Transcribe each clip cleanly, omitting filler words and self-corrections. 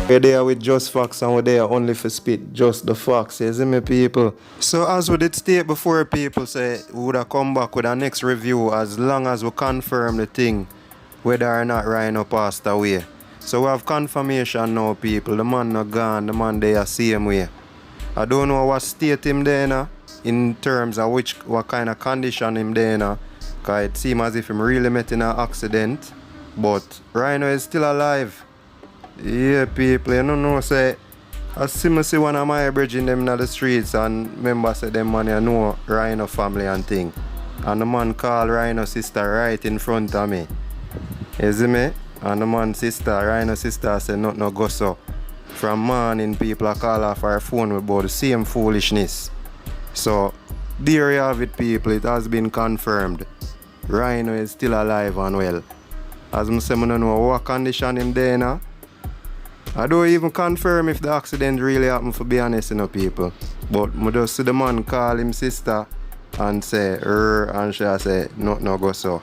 We're there with just facts and we're there only for spit just the facts, you see me people? So as we did state before, people say we would have come back with our next review as long as we confirm the thing whether or not Ryno passed away. So we have confirmation now, people. The man not gone, the man there same way. I don't know what state him there now, in terms of what kind of condition him there now, because it seems as if him really met in an accident. But Ryno is still alive. Yeah, people, you don't know, say, I see one of my bridging them in the streets and members say them man you know Ryno family and thing. And the man called Ryno sister right in front of me. You see me? And the man sister, Ryno sister said nothing no go so. From morning people call off her phone about the same foolishness. So there you have it, people, it has been confirmed. Ryno is still alive and well. As I say, I don't know what condition him there now. I don't even confirm if the accident really happened, for be honest, you know, people. But I just see the man call him sister and say, and she say, nothing no go so.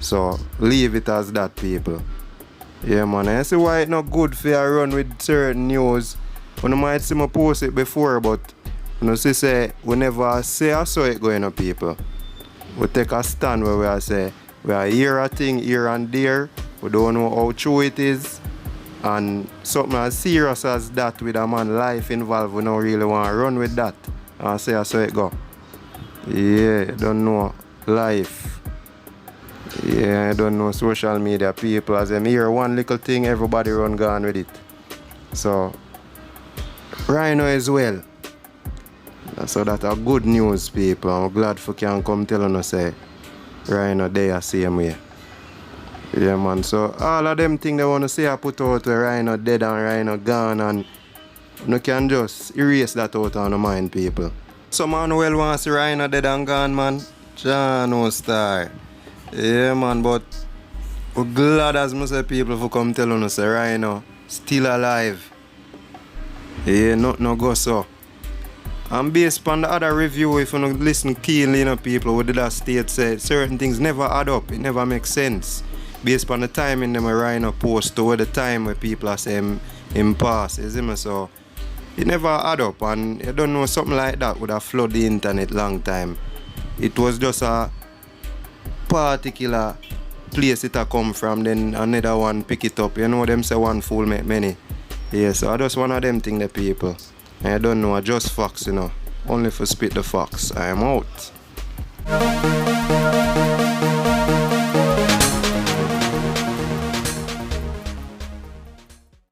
So leave it as that, people. Yeah, man, I see why it's not good for you to run with certain news. You might see me post it before, but you know, say we never say I saw it going on, people. We take a stand where we say, we are hear a thing here and there, we don't know how true it is. And something as serious as that with a man's life involved, we don't really want to run with that. And say I saw it go. Yeah, you don't know life. Yeah, I don't know social media people. As them hear one little thing, everybody run gone with it. So, Ryno is well. So that's a good news, people. I'm glad for can come tell us say Ryno there same way. Yeah, man. So all of them things they want to say I put out where Ryno dead and Ryno gone, and you can just erase that out of the mind, people. Some man well want to see Ryno dead and gone, man. No star. Yeah, man, but we're glad as I say people for come tell us say Ryno still alive. Yeah, nothing no go so. And based on the other review, if you don't listen keenly, you know, people, what did that state say? Certain things never add up. It never makes sense. Based on the time in them Ryno post to the time where people are saying him pass, you see me? So it never add up, and you don't know something like that would have flooded the internet long time. It was just a particular place it a come from, then another one pick it up. You know them say one fool make many. Yeah, so I just one of them thing the people. And I don't know, I just facts, you know. Only for spit the facts. I am out.